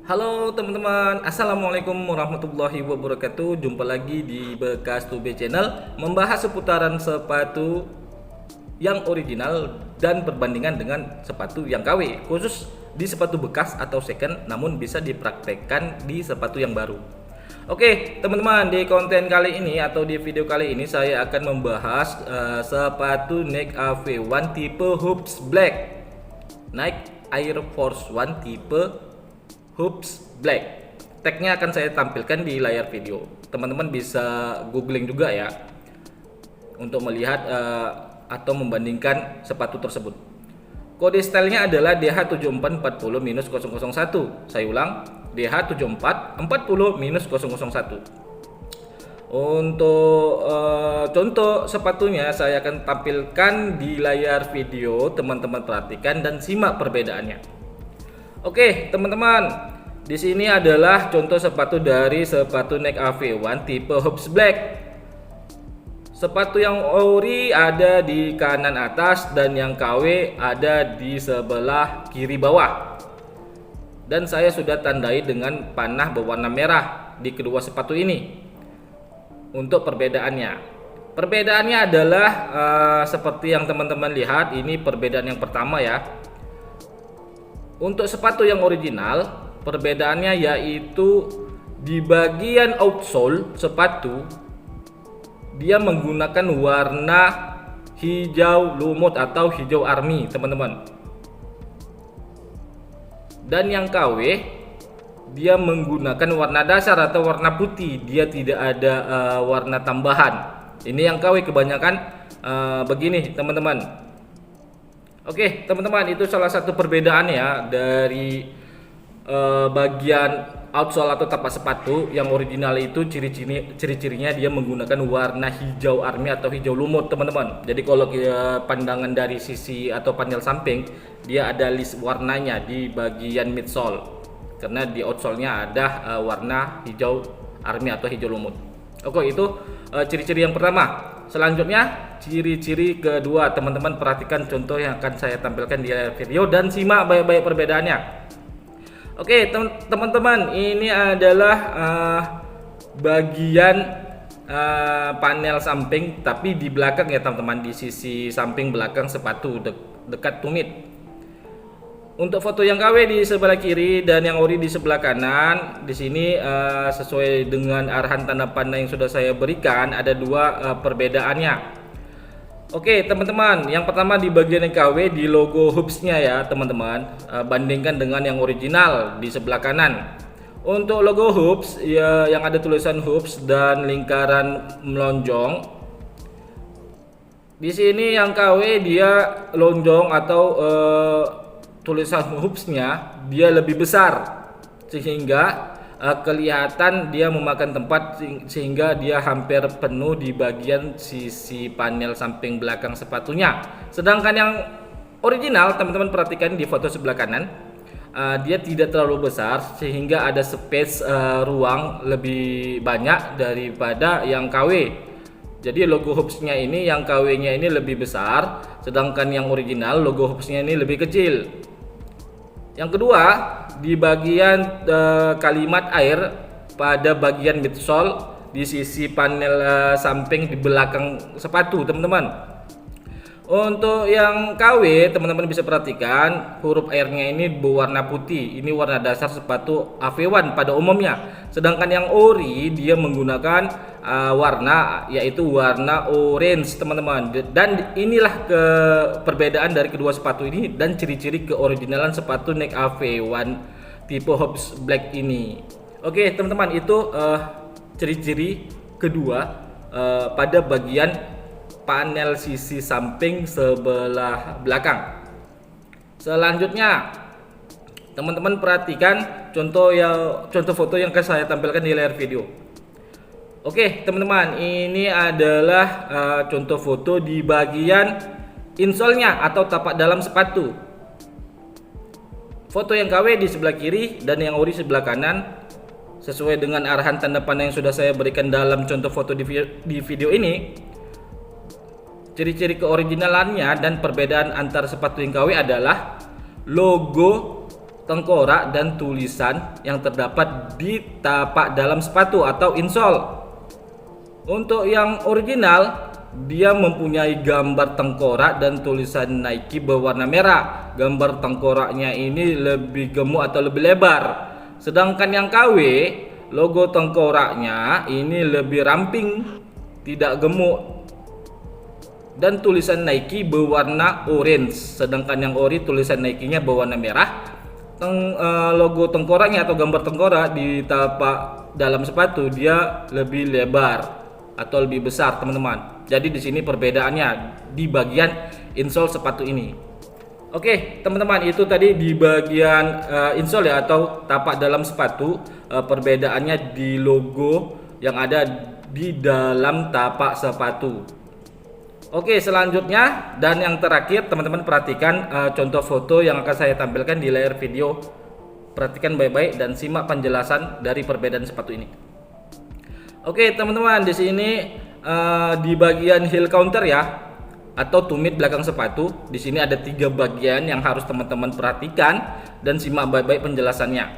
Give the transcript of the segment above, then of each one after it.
Halo teman-teman, Assalamualaikum warahmatullahi wabarakatuh. Jumpa lagi di Bekas Tube Channel, membahas seputaran sepatu yang original dan perbandingan dengan sepatu yang KW, khusus di sepatu bekas atau second, namun bisa dipraktekkan di sepatu yang baru. Oke teman-teman, di konten kali ini atau di video kali ini saya akan membahas sepatu Nike AV1 tipe Hoops Black, Nike Air Force One tipe Hoops Black. Tagnya akan saya tampilkan di layar video. Teman-teman bisa googling juga ya untuk melihat atau membandingkan sepatu tersebut. Kode stylenya adalah DH7440-001. Saya ulang, DH7440-001. Untuk contoh sepatunya saya akan tampilkan di layar video. Teman-teman perhatikan dan simak perbedaannya. Oke, teman-teman, di sini adalah contoh sepatu dari sepatu Nike AV1 tipe Hoops Black. Sepatu yang ori ada di kanan atas dan yang KW ada di sebelah kiri bawah. Dan saya sudah tandai dengan panah berwarna merah di kedua sepatu ini. Untuk perbedaannya, adalah seperti yang teman-teman lihat. Ini perbedaan yang pertama ya. Untuk sepatu yang original, perbedaannya yaitu di bagian outsole sepatu dia menggunakan warna hijau lumut atau hijau army, teman-teman. Dan yang KW dia menggunakan warna dasar atau warna putih, dia tidak ada warna tambahan. Ini yang KW kebanyakan begini, teman-teman. Oke teman-teman, itu salah satu perbedaan ya dari bagian outsole atau tapak sepatu. Yang original itu ciri-cirinya dia menggunakan warna hijau army atau hijau lumut, teman-teman. Jadi kalau pandangan dari sisi atau panel samping, dia ada list warnanya di bagian midsole, karena di outsole-nya ada warna hijau army atau hijau lumut. Oke, itu ciri-ciri yang pertama. Selanjutnya, ciri-ciri kedua, teman-teman perhatikan contoh yang akan saya tampilkan di video dan simak baik-baik perbedaannya. Oke, teman-teman, ini adalah bagian panel samping, tapi di belakang ya teman-teman, di sisi samping belakang sepatu dekat tumit. Untuk foto yang KW di sebelah kiri dan yang ori di sebelah kanan, di sini sesuai dengan arahan tanda panah yang sudah saya berikan, ada dua perbedaannya. Oke teman-teman, yang pertama di bagian yang KW di logo hoopsnya ya teman-teman, bandingkan dengan yang original di sebelah kanan. Untuk logo hoops ya, yang ada tulisan hoops dan lingkaran melonjong. Di sini yang KW dia lonjong atau tulisan hoopsnya dia lebih besar, sehingga kelihatan dia memakan tempat, sehingga dia hampir penuh di bagian sisi panel samping belakang sepatunya. Sedangkan yang original, teman-teman perhatikan di foto sebelah kanan, dia tidak terlalu besar, sehingga ada space ruang lebih banyak daripada yang KW. Jadi logo hoopsnya ini, yang KW-nya ini lebih besar, sedangkan yang original logo hoopsnya ini lebih kecil. Yang kedua, di bagian kalimat air pada bagian midsole di sisi panel samping di belakang sepatu, teman-teman. Untuk yang KW, teman-teman bisa perhatikan huruf airnya ini berwarna putih. Ini warna dasar sepatu AV1 pada umumnya. Sedangkan yang ori dia menggunakan warna yaitu warna orange, teman-teman. Dan inilah perbedaan dari kedua sepatu ini dan ciri-ciri keoriginalan sepatu Nike AV1 tipe Hoops Black ini. Oke teman-teman, itu ciri-ciri kedua pada bagian panel sisi samping sebelah belakang. Selanjutnya, teman-teman perhatikan contoh foto yang akan saya tampilkan di layar video. Oke, teman-teman, ini adalah contoh foto di bagian insole-nya atau tapak dalam sepatu. Foto yang KW di sebelah kiri dan yang ori sebelah kanan, sesuai dengan arahan tanda panah yang sudah saya berikan dalam contoh foto di video ini. Ciri-ciri keoriginalannya dan perbedaan antar sepatu yang KW adalah logo tengkorak dan tulisan yang terdapat di tapak dalam sepatu atau insole. Untuk yang original, dia mempunyai gambar tengkorak dan tulisan Nike berwarna merah. Gambar tengkoraknya ini lebih gemuk atau lebih lebar. Sedangkan yang KW, logo tengkoraknya ini lebih ramping, tidak gemuk. Dan tulisan Nike berwarna orange. Sedangkan yang ori tulisan Nike-nya berwarna merah. Logo tengkoraknya atau gambar tengkorak di tapak dalam sepatu dia lebih lebar atau lebih besar, teman-teman. Jadi di sini perbedaannya di bagian insole sepatu ini. Oke, teman-teman, itu tadi di bagian insole ya atau tapak dalam sepatu, perbedaannya di logo yang ada di dalam tapak sepatu. Oke, selanjutnya dan yang terakhir, teman-teman perhatikan contoh foto yang akan saya tampilkan di layar video. Perhatikan baik-baik dan simak penjelasan dari perbedaan sepatu ini. Oke, teman-teman, di sini di bagian heel counter ya atau tumit belakang sepatu, di sini ada 3 bagian yang harus teman-teman perhatikan dan simak baik-baik penjelasannya.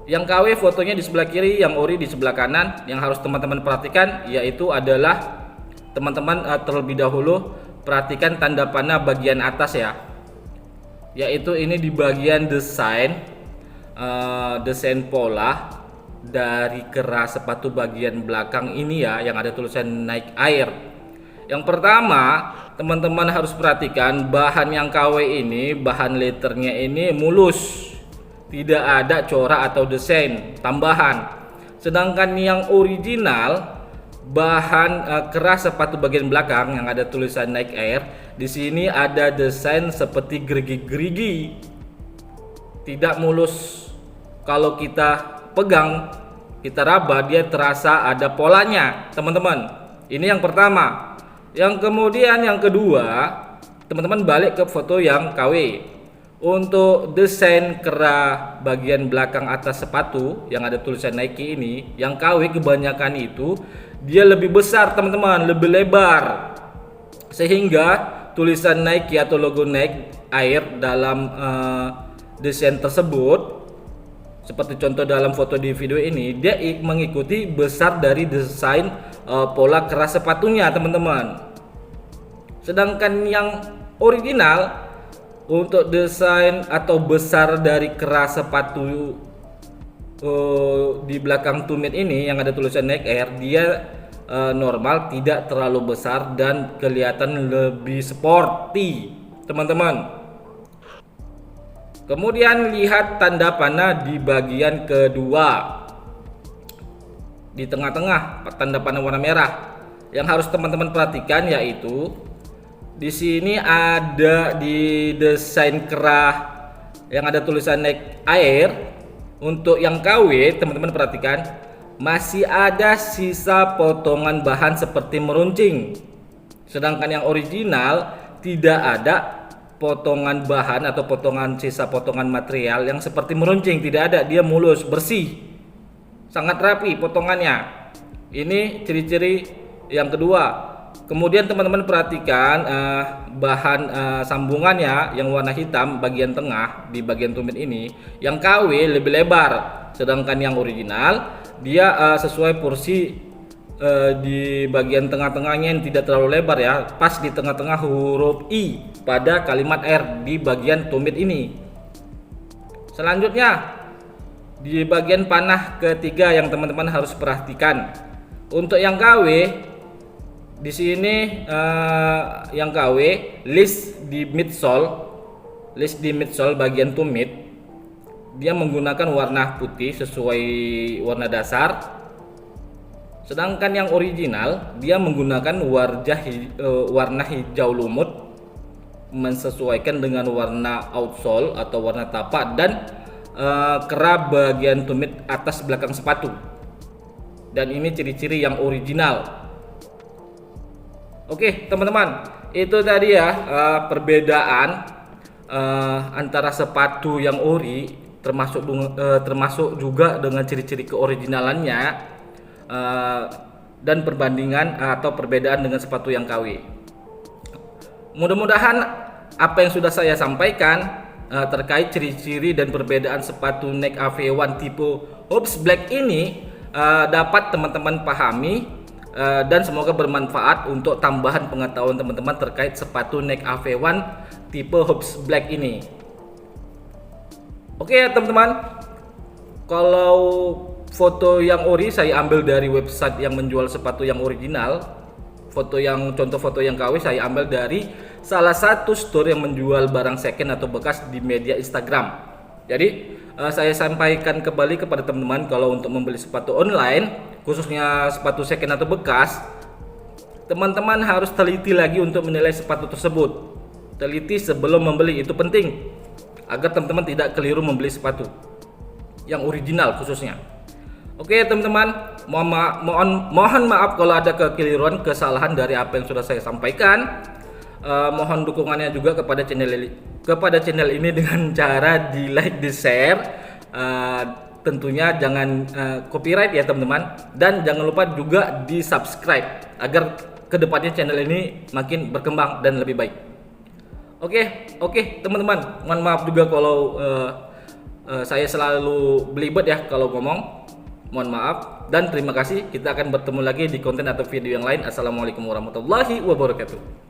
Yang KW fotonya di sebelah kiri, yang ori di sebelah kanan. Yang harus teman-teman perhatikan yaitu adalah teman-teman terlebih dahulu perhatikan tanda panah bagian atas ya, yaitu ini di bagian desain pola dari keras sepatu bagian belakang ini ya, yang ada tulisan Nike Air. Yang pertama, teman-teman harus perhatikan bahan yang KW ini, bahan letternya ini mulus, tidak ada corak atau desain tambahan. Sedangkan yang original, bahan keras sepatu bagian belakang yang ada tulisan Nike Air, di sini ada desain seperti gerigi-gerigi, tidak mulus. Kalau kita pegang, kita raba, dia terasa ada polanya, teman-teman. Ini yang pertama. Yang kemudian yang kedua, teman-teman balik ke foto yang KW. Untuk desain kera bagian belakang atas sepatu yang ada tulisan Nike ini, yang KW kebanyakan itu dia lebih besar, teman-teman, lebih lebar, sehingga tulisan Nike atau logo Nike Air dalam desain tersebut, seperti contoh dalam foto di video ini, dia mengikuti besar dari desain pola keras sepatunya, teman-teman. Sedangkan yang original, untuk desain atau besar dari keras sepatu di belakang tumit ini yang ada tulisan Nike Air, dia normal, tidak terlalu besar dan kelihatan lebih sporty, teman-teman. Kemudian lihat tanda panah di bagian kedua, di tengah-tengah tanda panah warna merah. Yang harus teman-teman perhatikan yaitu di sini ada di desain kerah yang ada tulisan Nike Air. Untuk yang KW, teman-teman perhatikan masih ada sisa potongan bahan seperti meruncing. Sedangkan yang original tidak ada potongan bahan atau sisa potongan material yang seperti meruncing, tidak ada, dia mulus, bersih, sangat rapi potongannya. Ini ciri-ciri yang kedua. Kemudian teman-teman perhatikan bahan sambungannya yang warna hitam bagian tengah di bagian tumit ini, yang KW lebih lebar, sedangkan yang original dia sesuai porsi di bagian tengah-tengahnya yang tidak terlalu lebar ya, pas di tengah-tengah huruf I pada kalimat R di bagian tumit ini. Selanjutnya di bagian panah ketiga yang teman-teman harus perhatikan. Untuk yang KW di sini yang KW list di midsole bagian tumit dia menggunakan warna putih sesuai warna dasar. Sedangkan yang original dia menggunakan warna hijau lumut menyesuaikan dengan warna outsole atau warna tapak dan kerap bagian tumit atas belakang sepatu. Dan ini ciri-ciri yang original. Oke, teman-teman, itu tadi ya perbedaan antara sepatu yang ori termasuk juga dengan ciri-ciri keoriginalannya dan perbandingan atau perbedaan dengan sepatu yang KW. Mudah-mudahan apa yang sudah saya sampaikan terkait ciri-ciri dan perbedaan sepatu Nike AV1 tipe Hobbs Black ini dapat teman-teman pahami dan semoga bermanfaat untuk tambahan pengetahuan teman-teman terkait sepatu Nike AV1 tipe Hobbs Black ini. Oke ya teman-teman, kalau foto yang ori saya ambil dari website yang menjual sepatu yang original. Contoh foto yang KW saya ambil dari salah satu store yang menjual barang second atau bekas di media Instagram. Jadi saya sampaikan kembali kepada teman-teman, kalau untuk membeli sepatu online, khususnya sepatu second atau bekas, teman-teman harus teliti lagi untuk menilai sepatu tersebut. Teliti sebelum membeli, itu penting agar teman-teman tidak keliru membeli sepatu yang original khususnya. Oke teman-teman, mohon maaf kalau ada kekeliruan, kesalahan dari apa yang sudah saya sampaikan. Mohon dukungannya juga kepada channel ini dengan cara di like, di share. Tentunya jangan copyright ya teman-teman, dan jangan lupa juga di subscribe agar kedepannya channel ini makin berkembang dan lebih baik. Oke teman-teman, mohon maaf juga kalau saya selalu belibet ya kalau ngomong. Mohon maaf dan terima kasih. Kita akan bertemu lagi di konten atau video yang lain. Assalamualaikum warahmatullahi wabarakatuh.